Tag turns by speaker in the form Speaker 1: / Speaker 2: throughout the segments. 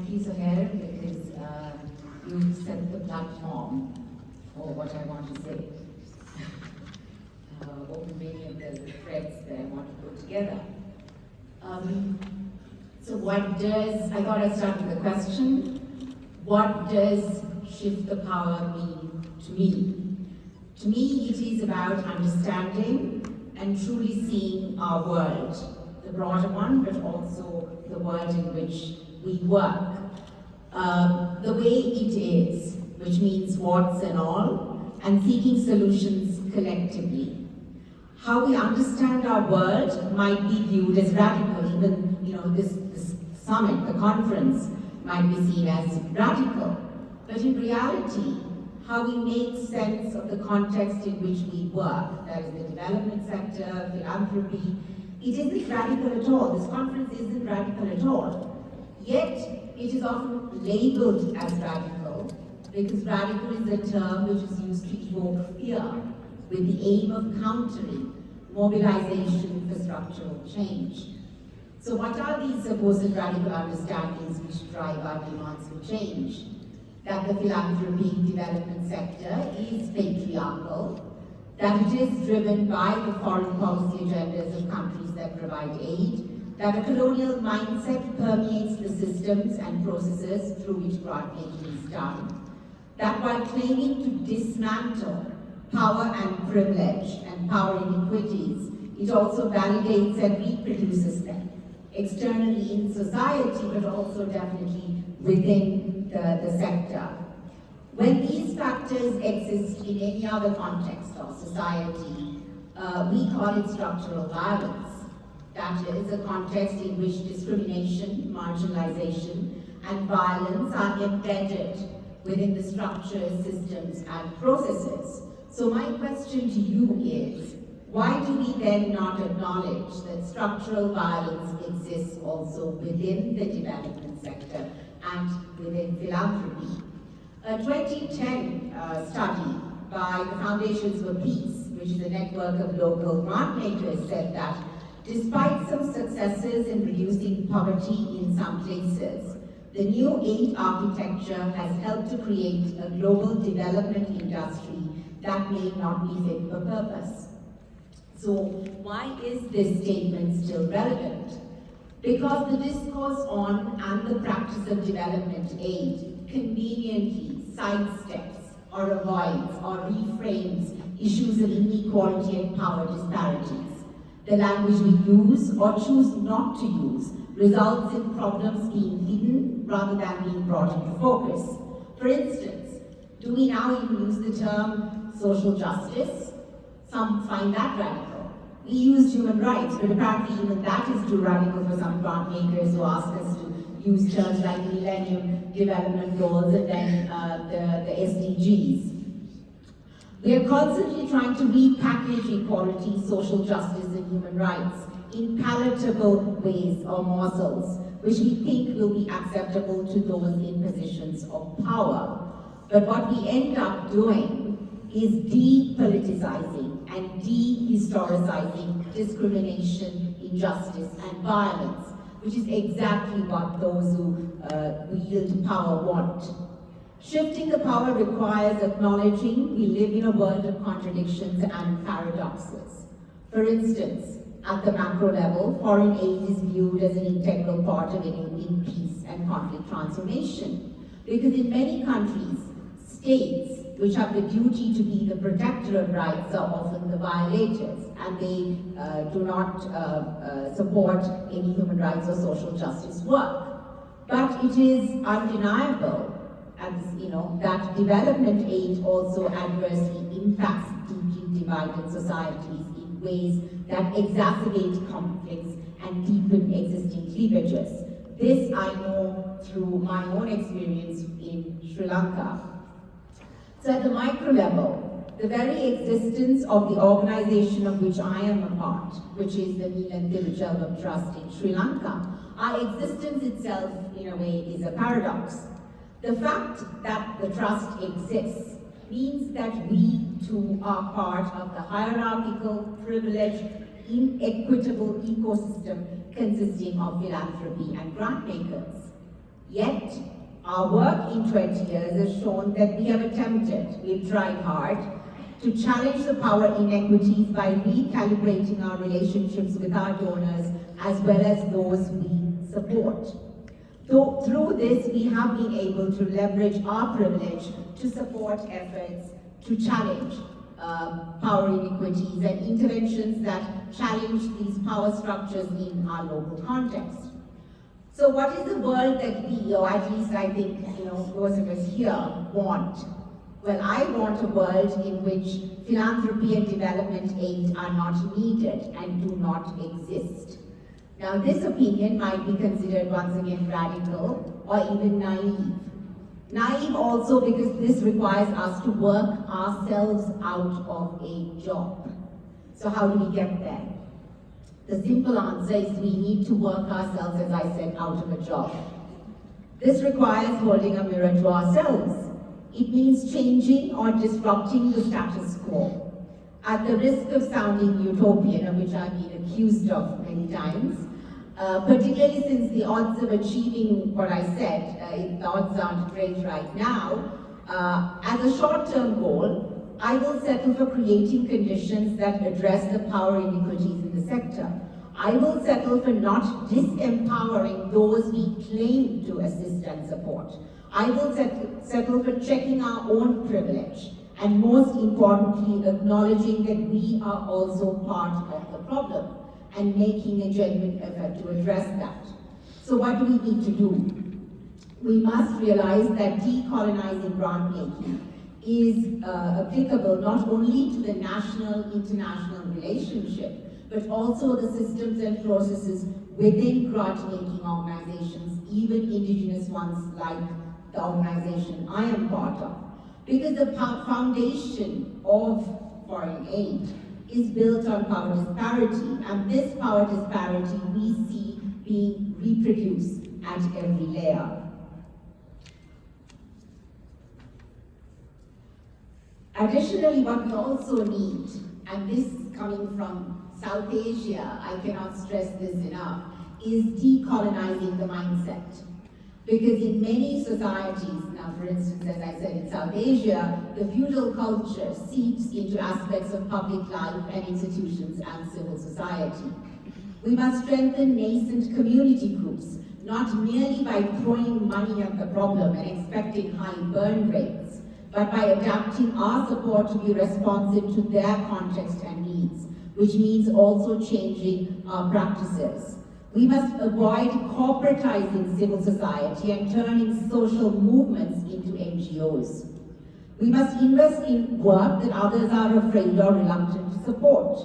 Speaker 1: please ahead because you set the platform for what I want to say. Open many of the threads that I want to put together. So I thought I'd start with a question. What does shift the power mean to me? To me, it is about understanding and truly seeing our world, the broader one, but also the world in which we work. The way it is, which means warts and all, and seeking solutions collectively. How we understand our world might be viewed as radical. Even, this summit, the conference, might be seen as radical. But in reality, how we make sense of the context in which we work, that is the development sector, philanthropy, it isn't radical at all. This conference isn't radical at all. Yet, it is often labeled as radical, because radical is a term which is used to evoke fear, with the aim of countering mobilization for structural change. So what are these supposed radical understandings which drive our demands for change? That the philanthropy development sector is patriarchal, that it is driven by the foreign policy agendas of countries that provide aid, that a colonial mindset permeates the systems and processes through which grant making is done, that while claiming to dismantle power and privilege and power inequities, it also validates and reproduces them, externally in society, but also definitely within the sector. When these factors exist in any other context of society, we call it structural violence. That is a context in which discrimination, marginalization, and violence are embedded within the structures, systems, and processes. So my question to you is, why do we then not acknowledge that structural violence exists also within the development sector and within philanthropy? A 2010 study by the Foundations for Peace, which is a network of local grant makers, said that despite some successes in reducing poverty in some places, the new aid architecture has helped to create a global development industry that may not be fit for purpose. So why is this statement still relevant? Because the discourse on and the practice of development aid conveniently sidesteps or avoids or reframes issues of inequality and power disparities. The language we use or choose not to use results in problems being hidden rather than being brought into focus. For instance, do we now even use the term social justice? Some find that radical. We use human rights, but apparently even that is too radical for some grant makers who ask us to use terms like Millennium Development Goals and then the SDGs. We are constantly trying to repackage equality, social justice, and human rights in palatable ways or morsels, which we think will be acceptable to those in positions of power. But what we end up doing is depoliticizing and dehistoricizing discrimination, injustice, and violence, which is exactly what those who wield power want. Shifting the power requires acknowledging we live in a world of contradictions and paradoxes. For instance, at the macro level, foreign aid is viewed as an integral part of enabling peace and conflict transformation. Because in many countries, states, which have the duty to be the protector of rights, are often the violators, and they do not support any human rights or social justice work. But it is undeniable, that development aid also adversely impacts deeply divided societies in ways that exacerbate conflicts and deepen existing cleavages. This I know through my own experience in Sri Lanka. So at the micro level, the very existence of the organization of which I am a part, which is the Neelan Tiruchelvam Trust in Sri Lanka, our existence itself, in a way, is a paradox. The fact that the trust exists means that we too are part of the hierarchical, privileged, inequitable ecosystem consisting of philanthropy and grant makers. Yet, our work in 20 years has shown that we have attempted, we've tried hard, to challenge the power inequities by recalibrating our relationships with our donors as well as those we support. So through this, we have been able to leverage our privilege to support efforts to challenge power inequities and interventions that challenge these power structures in our local context. So what is the world that we, or at least I think, those of us here, want? Well, I want a world in which philanthropy and development aid are not needed and do not exist. Now, this opinion might be considered once again radical or even naive. Naive also because this requires us to work ourselves out of a job. So how do we get there? The simple answer is we need to work ourselves, as I said, out of a job. This requires holding a mirror to ourselves. It means changing or disrupting the status quo. At the risk of sounding utopian, of which I've been accused of many times, particularly since the odds of achieving what I said, the odds aren't great right now, as a short-term goal, I will settle for creating conditions that address the power inequities in the sector. I will settle for not disempowering those we claim to assist and support. I will settle for checking our own privilege and, most importantly, acknowledging that we are also part of the problem and making a genuine effort to address that. So what do we need to do? We must realize that decolonizing grant making is applicable not only to the national-international relationship, but also the systems and processes within grant-making organizations, even indigenous ones like the organization I am part of. Because the foundation of foreign aid is built on power disparity, and this power disparity we see being reproduced at every layer. Additionally, what we also need, and this coming from South Asia, I cannot stress this enough, is decolonizing the mindset. Because in many societies, now for instance, as I said in South Asia, the feudal culture seeps into aspects of public life and institutions and civil society. We must strengthen nascent community groups, not merely by throwing money at the problem and expecting high burn rates, but by adapting our support to be responsive to their context and needs, which means also changing our practices. We must avoid corporatizing civil society and turning social movements into NGOs. We must invest in work that others are afraid or reluctant to support.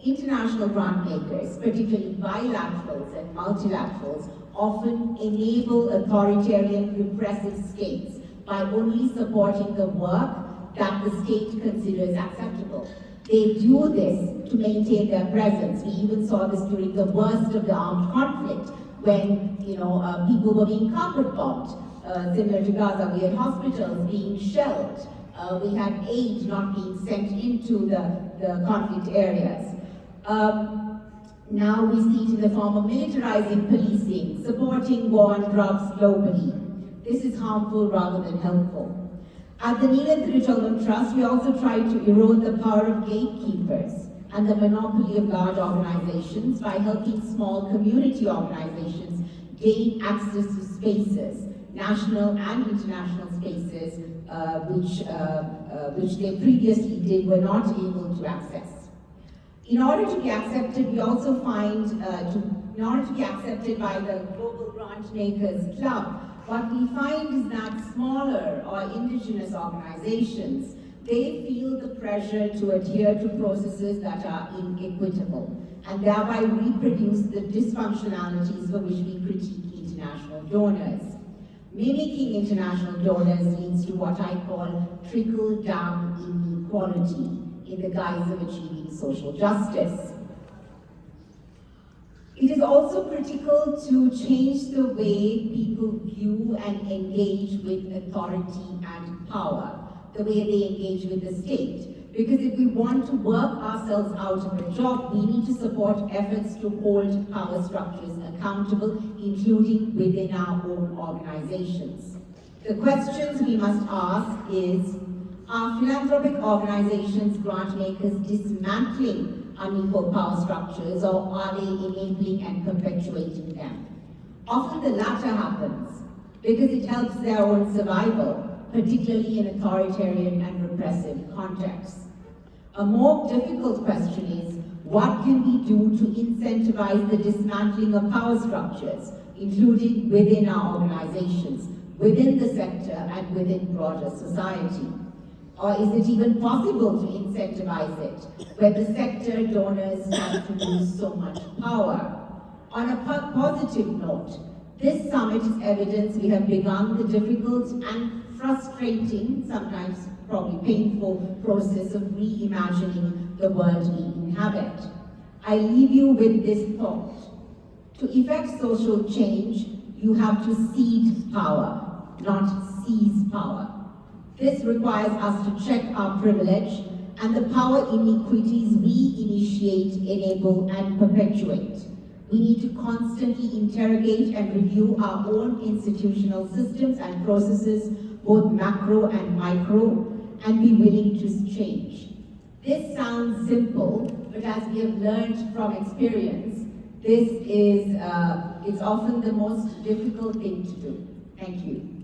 Speaker 1: International grant makers, particularly bilaterals and multilaterals, often enable authoritarian repressive states by only supporting the work that the state considers acceptable. They do this to maintain their presence. We even saw this during the worst of the armed conflict, when people were being carpet bombed. Similar to Gaza, we had hospitals being shelled. We had aid not being sent into the conflict areas. Now we see it in the form of militarizing policing, supporting war on drugs globally. This is harmful rather than helpful. At the Neelan Tiruchelvam Trust, we also tried to erode the power of gatekeepers and the monopoly of large organizations by helping small community organizations gain access to spaces, national and international spaces, which they previously were not able to access. In order to be accepted, we also find, in order to be accepted by the Global Grant Makers Club, what we find is that smaller or indigenous organizations, they feel the pressure to adhere to processes that are inequitable and thereby reproduce the dysfunctionalities for which we critique international donors. Mimicking international donors leads to what I call trickle-down inequality in the guise of achieving social justice. It is also critical to change the way people view and engage with authority and power, the way they engage with the state. Because if we want to work ourselves out of a job, we need to support efforts to hold power structures accountable, including within our own organizations. The questions we must ask is, are philanthropic organizations, grant makers, dismantling unequal power structures, or are they enabling and perpetuating them? Often the latter happens because it helps their own survival, particularly in authoritarian and repressive contexts. A more difficult question is, what can we do to incentivize the dismantling of power structures, including within our organizations, within the sector, and within broader society? Or is it even possible to incentivize it, where the sector donors have to lose so much power? On a positive note, this summit is evidence we have begun the difficult and frustrating, sometimes probably painful, process of reimagining the world we inhabit. I leave you with this thought. To effect social change, you have to cede power, not seize power. This requires us to check our privilege and the power inequities we initiate, enable, and perpetuate. We need to constantly interrogate and review our own institutional systems and processes, both macro and micro, and be willing to change. This sounds simple, but as we have learned from experience, this is it's often the most difficult thing to do. Thank you.